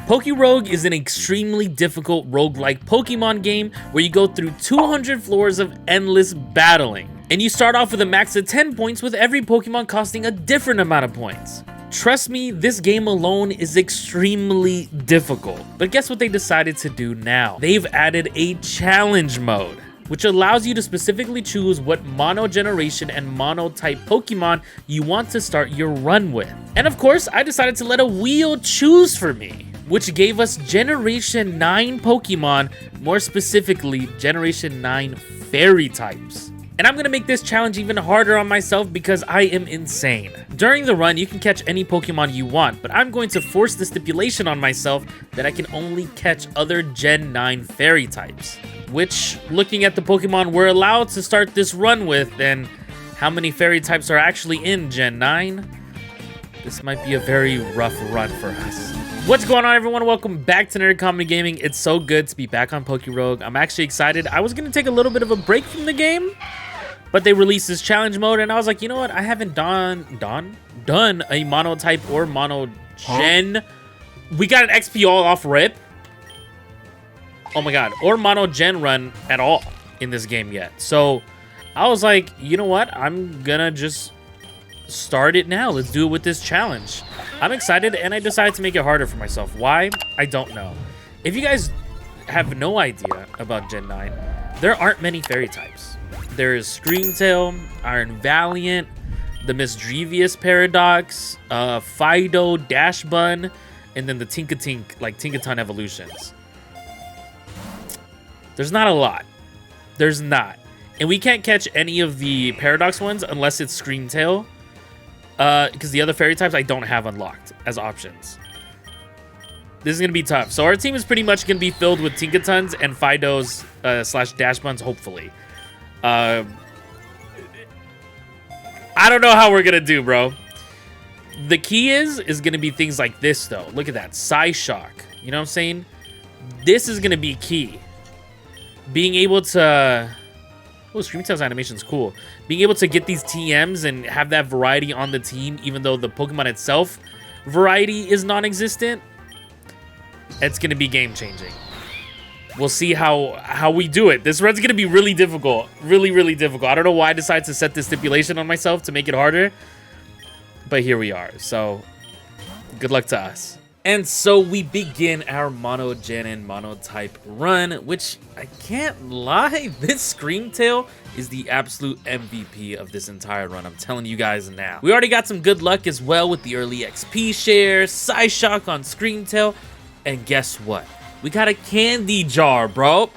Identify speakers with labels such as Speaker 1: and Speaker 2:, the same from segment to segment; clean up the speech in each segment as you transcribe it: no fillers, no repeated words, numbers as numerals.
Speaker 1: PokeRogue is an extremely difficult roguelike Pokemon game where you go through 200 floors of endless battling. And you start off with a max of 10 points with every Pokemon costing a different amount of points. Trust me, this game alone is extremely difficult. But guess what they decided to do now? They've added a challenge mode, which allows you to specifically choose what mono generation and mono type Pokemon you want to start your run with. And of course, I decided to let a wheel choose for me, which gave us Generation 9 Pokemon, more specifically Generation 9 Fairy types. And I'm gonna make this challenge even harder on myself because I am insane. During the run, you can catch any Pokemon you want, but I'm going to force the stipulation on myself that I can only catch other Gen 9 Fairy types. Which, looking at the Pokemon we're allowed to start this run with, and how many Fairy types are actually in Gen 9, this might be a very rough run for us. What's going on, everyone? Welcome back to nerdcomedygaming. It's so good to be back on PokeRogue. I'm actually excited. I was going to take a little bit of a break from the game, but they released this challenge mode, and I was like, you know what? I haven't done a mono type or mono gen. We got an XP all off rip. Oh my god, or mono gen run at all in this game yet. So I was like, you know what? I'm gonna just start it now. Let's do it with this challenge. I'm excited, and I decided to make it harder for myself. Why? I don't know. If you guys have no idea about Gen 9, there aren't many Fairy types. There is Screamtail, Iron Valiant, the Misdrevious Paradox, Fido, Dash Bun, and then the Tinkaton evolutions. There's not a lot. There's not. And we can't catch any of the Paradox ones unless it's Screamtail. Because the other Fairy types I don't have unlocked as options. This is going to be tough. So our team is pretty much going to be filled with Tinkatons and Fidos slash Dash Buns, hopefully. I don't know how we're going to do, bro. The key is going to be things like this, though. Look at that. Psyshock. You know what I'm saying? This is going to be key. Being able to... Oh, Screamtail's animation is cool. Being able to get these TMs and have that variety on the team, even though the Pokemon itself variety is non-existent, it's going to be game-changing. We'll see how we do it. This run's going to be really difficult. Really, really difficult. I don't know why I decided to set this stipulation on myself to make it harder, but here we are. So, good luck to us. And so we begin our mono gen and mono type run, which I can't lie, this Screamtail is the absolute MVP of this entire run. I'm telling you guys now. We already got some good luck as well with the early XP share, Psyshock on Screamtail, and guess what? We got a candy jar, bro.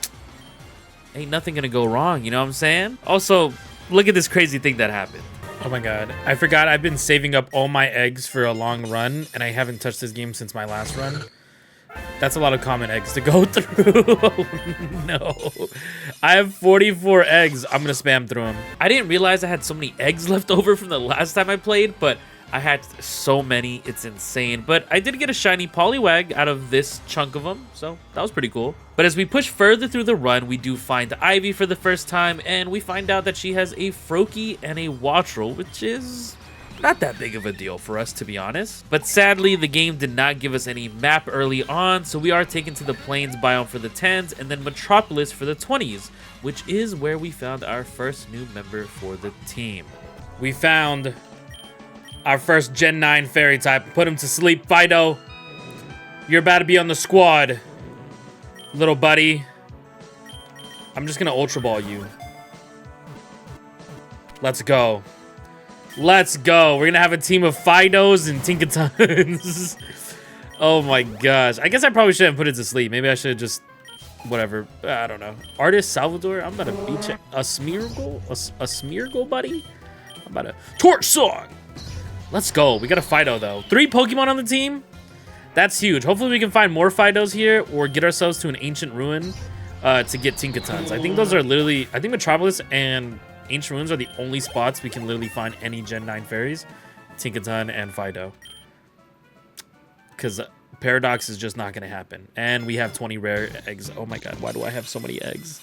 Speaker 1: Ain't nothing gonna go wrong, you know what I'm saying? Also, look at this crazy thing that happened. Oh my god, I forgot I've been saving up all my eggs for a long run, and I haven't touched this game since my last run. That's a lot of common eggs to go through. Oh no. I have 44 eggs. I'm gonna spam through them. I didn't realize I had so many eggs left over from the last time I played, but I had so many, it's insane. But I did get a shiny Poliwag out of this chunk of them, so that was pretty cool. But as we push further through the run, we do find Ivy for the first time, and we find out that she has a Froakie and a Wattrel, which is not that big of a deal for us, to be honest. But sadly, the game did not give us any map early on, so we are taken to the Plains biome for the 10s, and then Metropolis for the 20s, which is where we found our first new member for the team. We found our first Gen 9 Fairy type. Put him to sleep, Fido. You're about to be on the squad, little buddy. I'm just gonna Ultra Ball you. Let's go. Let's go. We're gonna have a team of Fidos and Tinkatons. Oh my gosh. I guess I probably shouldn't put it to sleep. Maybe I should just... whatever. I don't know. Artist Salvador. I'm about to beat you. A Smeargle? A Smeargle, buddy? I'm about to... Torch Song! Let's go. We got a Fido, though. 3 Pokemon on the team? That's huge. Hopefully we can find more Fidos here or get ourselves to an Ancient Ruin to get Tinkatons. I think those are literally... I think Metropolis and Ancient Ruins are the only spots we can literally find any Gen 9 fairies. Tinkaton and Fido. Because Paradox is just not going to happen. And we have 20 rare eggs. Oh my god, why do I have so many eggs?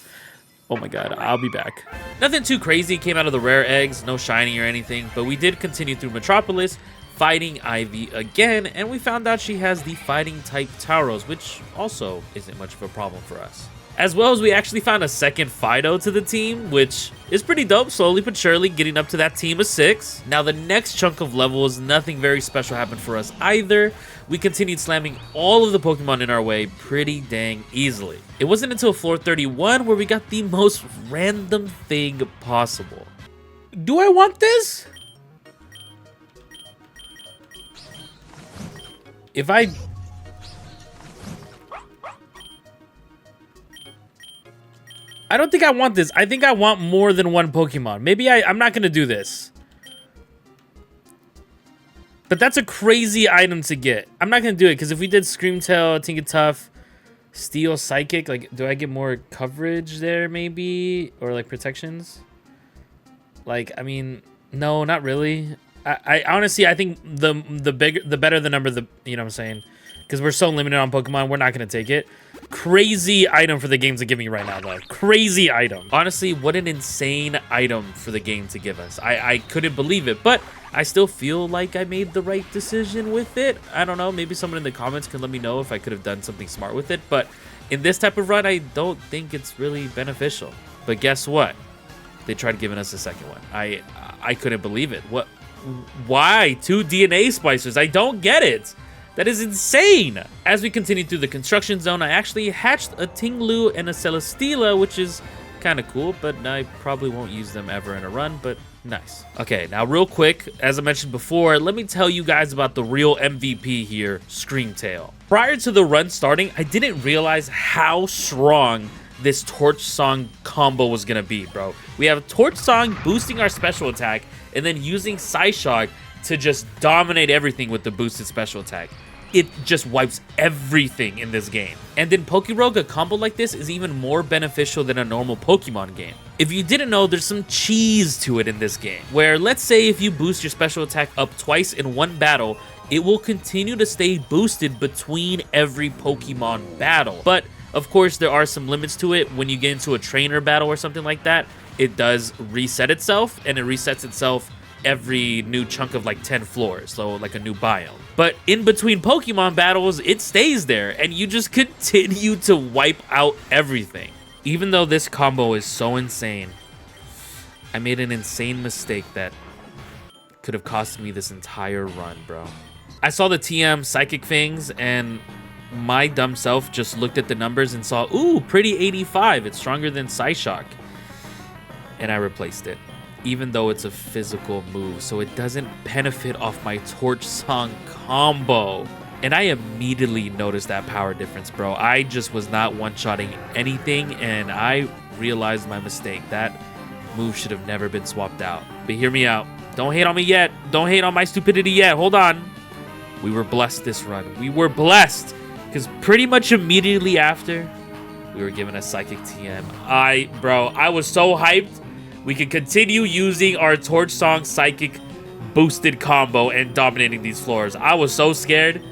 Speaker 1: Oh my god, I'll be back. Nothing too crazy came out of the rare eggs, no shiny or anything, but we did continue through Metropolis, fighting Ivy again, and we found out she has the fighting type Tauros, which also isn't much of a problem for us. As well as we actually found a second Fido to the team, which is pretty dope, slowly but surely getting up to that team of 6. Now the next chunk of levels, nothing very special happened for us either. We continued slamming all of the Pokemon in our way pretty dang easily. It wasn't until floor 31 where we got the most random thing possible. Do I want this? If I don't think I want this. I think I want more than one Pokemon. Maybe I'm not going to do this. But that's a crazy item to get. I'm not going to do it because if we did Screamtail, Tinkertuff, Steel, Psychic, like, do I get more coverage there maybe? Or, like, protections? Like, I mean, no, not really. I honestly, I think the better the number, you know what I'm saying? Because we're so limited on Pokemon, we're not going to take it. Crazy item for the game to give me right now, though. Crazy item. Honestly, what an insane item for the game to give us. I couldn't believe it, but I still feel like I made the right decision with it. I don't know. Maybe someone in the comments can let me know if I could have done something smart with it. But in this type of run, I don't think it's really beneficial. But guess what? They tried giving us a second one. I couldn't believe it. What? Why 2 DNA splicers? I don't get it. That is insane. As we continued through the construction zone, I actually hatched a Tinglu and a Celesteela, which is kind of cool, but I probably won't use them ever in a run, but nice. Okay, now real quick, as I mentioned before, let me tell you guys about the real MVP here, Screamtail. Prior to the run starting, I didn't realize how strong this Torch Song combo was gonna be, bro. We have Torch Song boosting our special attack and then using Psyshock to just dominate everything with the boosted special attack. It just wipes everything in this game. And in PokeRogue, a combo like this is even more beneficial than a normal Pokemon game. If you didn't know, there's some cheese to it in this game, where let's say if you boost your special attack up twice in one battle, it will continue to stay boosted between every Pokemon battle. But of course, there are some limits to it. When you get into a trainer battle or something like that, it does reset itself, and it resets itself every new chunk of like 10 floors, so like a new biome. But in between Pokemon battles, it stays there, and you just continue to wipe out everything. Even though this combo is so insane, I made an insane mistake that could have cost me this entire run, bro. I saw the TM Psychic things, and my dumb self just looked at the numbers and saw, ooh, pretty 85. It's stronger than Psyshock. And I replaced it, even though it's a physical move, so it doesn't benefit off my Torch Song combo. And I immediately noticed that power difference, bro. I just was not one-shotting anything, and I realized my mistake. That move should have never been swapped out. But hear me out. Don't hate on me yet. Don't hate on my stupidity yet. Hold on. We were blessed this run. We were blessed, because pretty much immediately after, we were given a Psychic TM. Bro, I was so hyped. We could continue using our Torch Song Psychic boosted combo and dominating these floors. I was so scared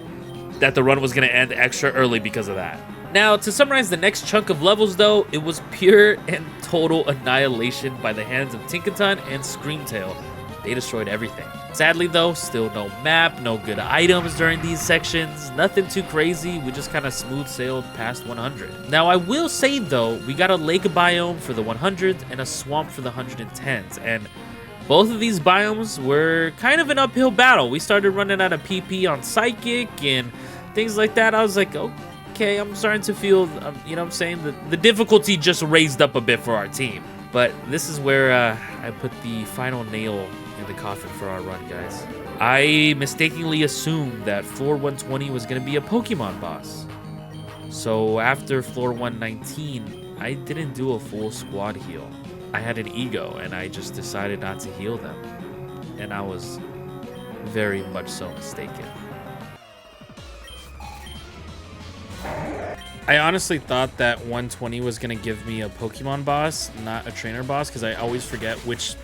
Speaker 1: that the run was going to end extra early because of that. Now, to summarize the next chunk of levels, though, it was pure and total annihilation by the hands of Tinkaton and Screamtail. They destroyed everything. Sadly, though, still no map, no good items during these sections. Nothing too crazy. We just kind of smooth sailed past 100. Now, I will say, though, we got a lake biome for the 100s and a swamp for the 110s. And both of these biomes were kind of an uphill battle. We started running out of PP on Psychic and things like that. I was like, okay, I'm starting to feel, you know what I'm saying? The difficulty just raised up a bit for our team. But this is where I put the final nail in the coffin for our run, guys. I mistakenly assumed that floor 120 was going to be a Pokemon boss. So after floor 119, I didn't do a full squad heal. I had an ego, and I just decided not to heal them. And I was very much so mistaken. I honestly thought that 120 was going to give me a Pokemon boss, not a trainer boss, because I always forget which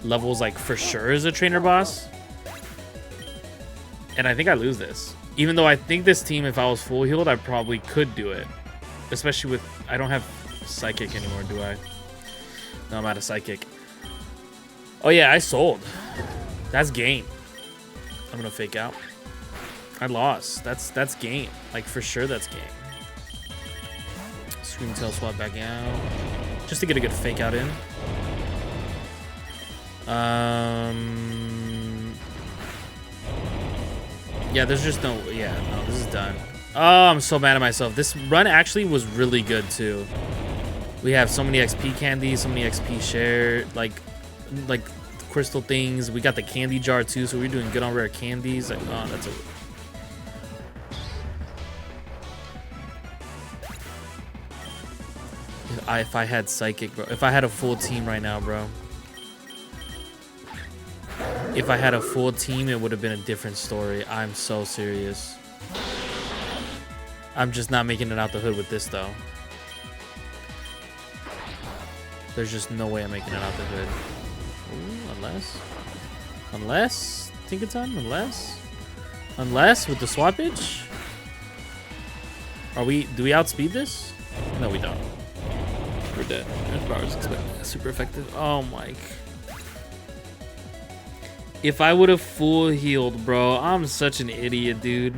Speaker 1: levels like for sure is a trainer boss. And I think I lose this. Even though I think this team, if I was full healed, I probably could do it. Especially with, I don't have Psychic anymore, do I? No, I'm out of Psychic. Oh yeah, I sold. That's game. I'm gonna fake out. I lost. That's game. Like, for sure that's game. Scream tail swap back out. Just to get a good fake out in. Yeah, there's just no... Yeah, no, this is done. Oh, I'm so mad at myself. This run actually was really good, too. We have so many XP candies, so many XP share, like crystal things. We got the candy jar, too, so we're doing good on rare candies. Like, oh, that's a... If I had Psychic, bro. If I had a full team right now, bro. If I had a full team, it would have been a different story. I'm so serious. I'm just not making it out the hood with this, though. There's just no way I'm making it out the hood. Ooh, unless Tinkaton, unless with the swappage. Do we outspeed this? No, we don't. We're dead. Earth power is super effective. Oh my. If I would have full healed, bro, I'm such an idiot, dude.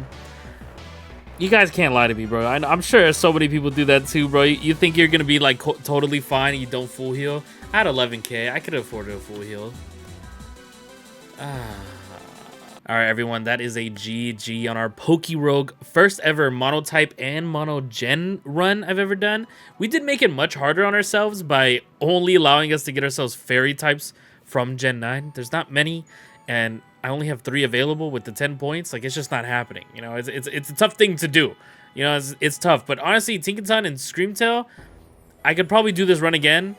Speaker 1: You guys can't lie to me, bro. I'm sure so many people do that too, bro. You think you're gonna be like totally fine and you don't full heal? I had 11k. I could have afforded a full heal. All right, everyone. That is a GG on our PokeRogue first ever monotype and monogen run I've ever done. We did make it much harder on ourselves by only allowing us to get ourselves fairy types from Gen 9. There's not many, and I only have 3 available with the 10 points. Like, it's just not happening. You know, it's a tough thing to do. You know, it's tough. But honestly, Tinkaton and Screamtail, I could probably do this run again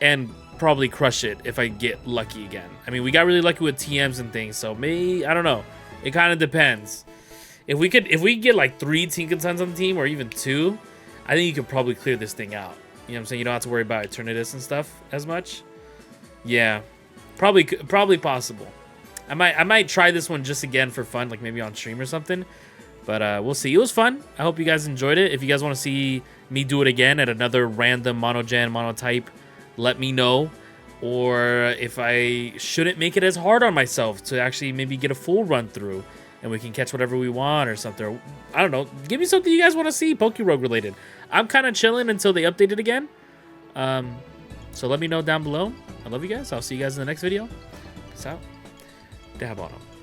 Speaker 1: and probably crush it if I get lucky again. I mean, we got really lucky with TMs and things, so maybe, I don't know. It kind of depends. If we could get like 3 Tinkatons on the team, or even 2, I think you could probably clear this thing out. You know what I'm saying? You don't have to worry about Eternatus and stuff as much. Yeah, probably possible. I might try this one just again for fun, like maybe on stream or something. But we'll see. It was fun. I hope you guys enjoyed it. If you guys want to see me do it again at another random monogen, monotype, let me know. Or if I shouldn't make it as hard on myself to actually maybe get a full run through and we can catch whatever we want or something. I don't know. Give me something you guys want to see PokeRogue related. I'm kind of chilling until they update it again. So let me know down below. I love you guys. I'll see you guys in the next video. Peace out. Dab on them.